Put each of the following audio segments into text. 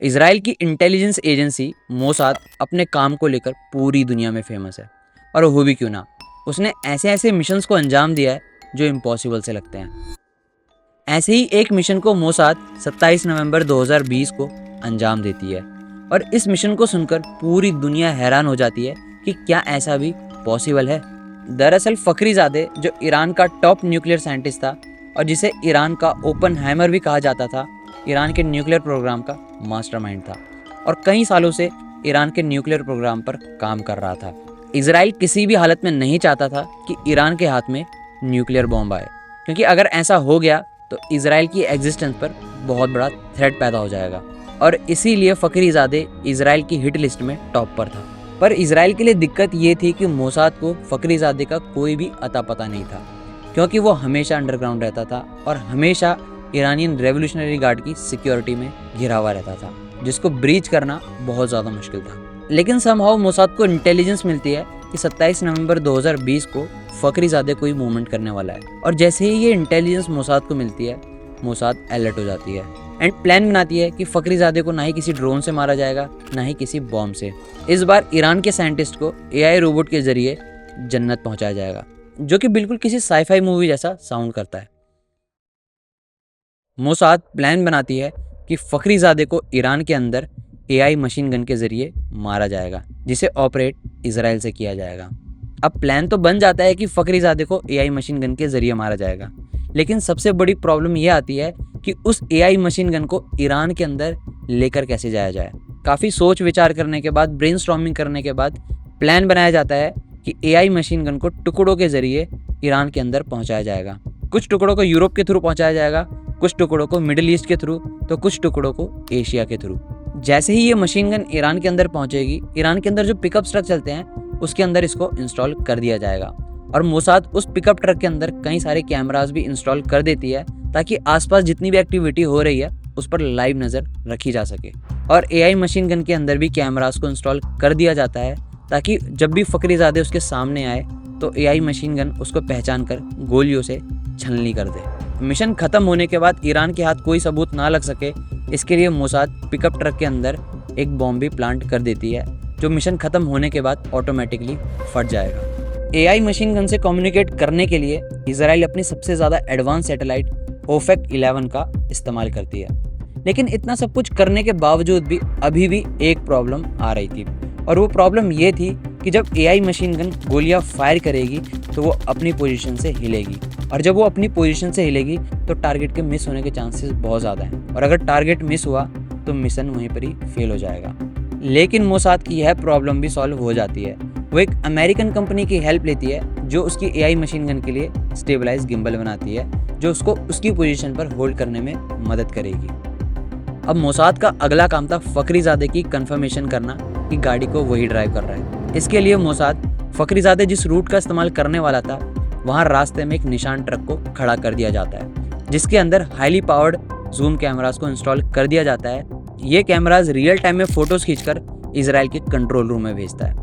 Israel की intelligence agency Mossad अपने काम को लेकर पूरी दुनिया में फेमस है। और वो भी क्यों ना, उसने ऐसे ऐसे मिशंस को अंजाम दिया है जो इम्पॉसिबल से लगते हैं। ऐसे ही एक मिशन को मोसाद 27 नवंबर 2020 को अंजाम देती है और इस मिशन को सुनकर पूरी दुनिया हैरान हो जाती है कि क्या ऐसा भी पॉसिबल है। दरअसल फखरीजादे जो ईरान का टॉप न्यूक्लियर साइंटिस्ट था और जिसे ईरान का ओपनहाइमर भी कहा जाता था, ईरान के न्यूक्लियर प्रोग्राम का मास्टरमाइंड था और कई सालों से ईरान के न्यूक्लियर प्रोग्राम पर काम कर रहा था। इसराइल किसी भी हालत में नहीं चाहता था कि ईरान के हाथ में न्यूक्लियर बॉम्ब आए, क्योंकि अगर ऐसा हो गया तो इसराइल की एग्जिस्टेंस पर बहुत बड़ा थ्रेट पैदा हो जाएगा और इसीलिए फखरीजादे इसराइल की हिट लिस्ट में टॉप पर था। पर इसराइल के लिए दिक्कत ये थी कि मोसाद को फखरीजादे का कोई भी अता पता नहीं था, क्योंकि वो हमेशा अंडरग्राउंड रहता था और हमेशा ईरानियन रेवोल्यूशनरी गार्ड की सिक्योरिटी में घिरा हुआ रहता था, जिसको ब्रीच करना बहुत ज़्यादा मुश्किल था। लेकिन समहाउ मोसाद को इंटेलिजेंस मिलती है कि 27 नवंबर 2020 को फखरीजादे कोई मूवमेंट करने वाला है और जैसे ही ये इंटेलिजेंस मोसाद को मिलती है, मोसाद अलर्ट हो जाती है एंड प्लान बनाती है कि फखरीजादे को ना ही किसी ड्रोन से मारा जाएगा, ना ही किसी बॉम्ब से। इस बार ईरान के साइंटिस्ट को एआई रोबोट के जरिए जन्नत पहुंचाया जाएगा, जो कि बिल्कुल किसी साईफाई मूवी जैसा साउंड करता है। मोसाद प्लान बनाती है कि फखरीजादे को ईरान के अंदर एआई मशीन गन के जरिए मारा जाएगा, जिसे ऑपरेट इसराइल से किया जाएगा। अब प्लान तो बन जाता है कि फखरीजादे को एआई मशीन गन के जरिए मारा जाएगा, लेकिन सबसे बड़ी प्रॉब्लम यह आती है कि उस एआई मशीन गन को ईरान के अंदर लेकर कैसे जाया जाए। काफ़ी सोच विचार करने के बाद, ब्रेनस्टॉर्मिंग करने के बाद प्लान बनाया जाता है कि एआई मशीन गन को टुकड़ों के जरिए ईरान के अंदर पहुंचाया जाएगा। कुछ टुकड़ों को यूरोप के थ्रू पहुंचाया जाएगा, कुछ टुकड़ों को मिडिल ईस्ट के थ्रू, तो कुछ टुकड़ों को एशिया के थ्रू। जैसे ही ये मशीन गन ईरान के अंदर पहुंचेगी, ईरान के अंदर जो पिकअप ट्रक चलते हैं उसके अंदर इसको इंस्टॉल कर दिया जाएगा और मोसाद उस पिकअप ट्रक के अंदर कई सारे कैमरास भी इंस्टॉल कर देती है ताकि आसपास जितनी भी एक्टिविटी हो रही है उस पर लाइव नज़र रखी जा सके। और एआई मशीन गन के अंदर भी कैमरास को इंस्टॉल कर दिया जाता है ताकि जब भी फखरीजादे उसके सामने आए तो एआई मशीन गन उसको पहचान कर गोलियों से छलनी कर दे। मिशन खत्म होने के बाद ईरान के हाथ कोई सबूत ना लग सके, इसके लिए मोसाद पिकअप ट्रक के अंदर एक बॉम्ब भी प्लांट कर देती है, जो मिशन खत्म होने के बाद ऑटोमेटिकली फट जाएगा। एआई मशीन गन से कम्युनिकेट करने के लिए इसराइल अपनी सबसे ज़्यादा एडवांस सैटेलाइट ओफेक 11 का इस्तेमाल करती है। लेकिन इतना सब कुछ करने के बावजूद भी अभी भी एक प्रॉब्लम आ रही थी और वो प्रॉब्लम ये थी कि जब एआई मशीन गन गोलियां फायर करेगी तो वो अपनी पोजीशन से हिलेगी और जब वो अपनी पोजीशन से हिलेगी तो टारगेट के मिस होने के चांसेस बहुत ज़्यादा हैं और अगर टारगेट मिस हुआ तो मिशन वहीं पर ही फेल हो जाएगा। लेकिन मोसाद की यह प्रॉब्लम भी सॉल्व हो जाती है। वो एक अमेरिकन कंपनी की हेल्प लेती है जो उसकी एआई मशीन गन के लिए स्टेबलाइज गिम्बल बनाती है, जो उसको उसकी पोजीशन पर होल्ड करने में मदद करेगी। अब मोसाद का अगला काम था फखरीजादे की कंफर्मेशन करना कि गाड़ी को वही ड्राइव कर रहा है। इसके लिए मोसाद फखरीजादे जिस रूट का इस्तेमाल करने वाला था वहाँ रास्ते में एक निशान ट्रक को खड़ा कर दिया जाता है, जिसके अंदर हाईली पावर्ड जूम कैमरास को इंस्टॉल कर दिया जाता है। ये कैमरास रियल टाइम में फोटोज खींचकर इसराइल के कंट्रोल रूम में भेजता है।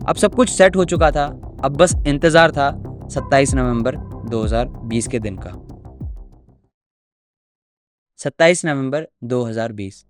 अब सब कुछ सेट हो चुका था, अब बस इंतजार था 27 नवंबर 2020 के दिन का। 27 नवंबर 2020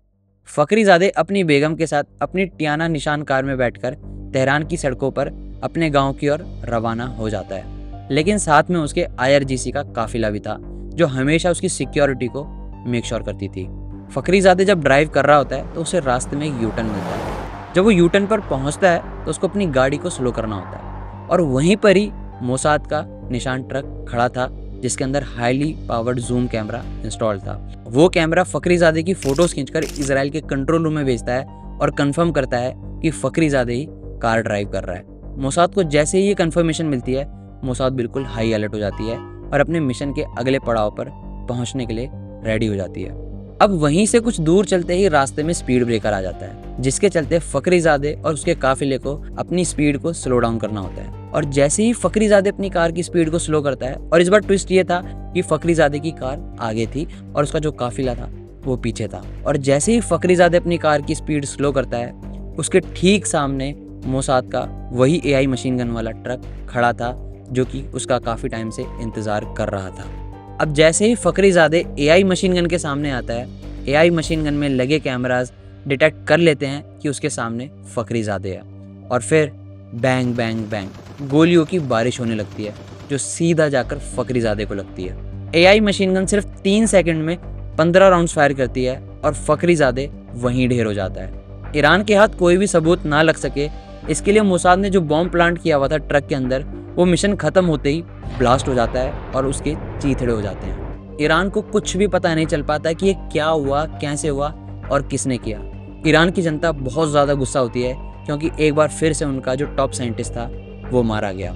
फखरीजादे अपनी बेगम के साथ अपनी टियाना निशान कार में बैठकर तेहरान की सड़कों पर अपने गांव की ओर रवाना हो जाता है। लेकिन साथ में उसके आईआरजीसी का काफिला भी था, जो हमेशा उसकी सिक्योरिटी को मेक श्योर करती थी। फखरीजादे जब ड्राइव कर रहा होता है तो उसे रास्ते में एक यूटर्न मिलता है। जब वो यूटर्न पर पहुंचता है तो उसको अपनी गाड़ी को स्लो करना होता है और वहीं पर ही मोसाद का निशान ट्रक खड़ा था, जिसके अंदर highly powered zoom camera install था। वो कैमरा फखरीजादे की फोटोज खींचकर इसराइल के कंट्रोल रूम में भेजता है और कंफर्म करता है कि फखरीजादे ही कार ड्राइव कर रहा है। मोसाद को जैसे ही ये कंफर्मेशन मिलती है, मोसाद बिल्कुल हाई अलर्ट हो जाती है और अपने मिशन के अगले पड़ाव पर पहुंचने के लिए रेडी हो जाती है। अब वहीं से कुछ दूर चलते ही रास्ते में स्पीड ब्रेकर आ जाता है, जिसके चलते फखरीजादे और उसके काफिले को अपनी स्पीड को स्लो डाउन करना होता है। और जैसे ही फखरीजादे अपनी कार की स्पीड को स्लो करता है, और इस बार ट्विस्ट ये था कि फखरीजादे की कार आगे थी और उसका जो काफिला था वो पीछे था, और जैसे ही फखरीजादे अपनी कार की स्पीड स्लो करता है, उसके ठीक सामने मोसाद का वही एआई मशीन गन वाला ट्रक खड़ा था, जो कि उसका काफ़ी टाइम से इंतज़ार कर रहा था। अब जैसे ही फखरीजादे एआई मशीन गन के सामने आता है, एआई मशीन गन में लगे कैमरास डिटेक्ट कर लेते हैं कि उसके सामने फखरीज़ादे है और फिर बैंग बैंग बैंग गोलियों की बारिश होने लगती है जो सीधा जाकर फखरीज़ादे को लगती है। एआई मशीन गन सिर्फ 3 सेकंड में 15 राउंड्स फायर करती है और फखरीज़ादे वहीं ढेर हो जाता है। ईरान के हाथ कोई भी सबूत ना लग सके, इसके लिए मोसाद ने जो बॉम्ब प्लांट किया हुआ था ट्रक के अंदर, वो मिशन खत्म होते ही ब्लास्ट हो जाता है और उसके चीथड़े हो जाते हैं। ईरान को कुछ भी पता नहीं चल पाता कि ये क्या हुआ, कैसे हुआ और किसने किया। ईरान की जनता बहुत ज़्यादा गुस्सा होती है क्योंकि एक बार फिर से उनका जो टॉप साइंटिस्ट था वो मारा गया।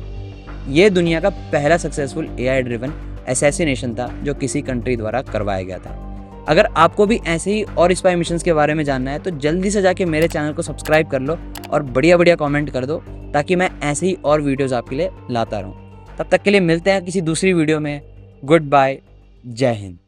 ये दुनिया का पहला सक्सेसफुल एआई ड्रिवन असैसिनेशन था जो किसी कंट्री द्वारा करवाया गया था। अगर आपको भी ऐसे ही और स्पाई मिशंस के बारे में जानना है तो जल्दी से जाके मेरे चैनल को सब्सक्राइब कर लो और बढ़िया बढ़िया कमेंट कर दो ताकि मैं ऐसे ही और वीडियोस आपके लिए लाता रहूं। तब तक के लिए मिलते हैं किसी दूसरी वीडियो में। गुड बाय, जय हिंद।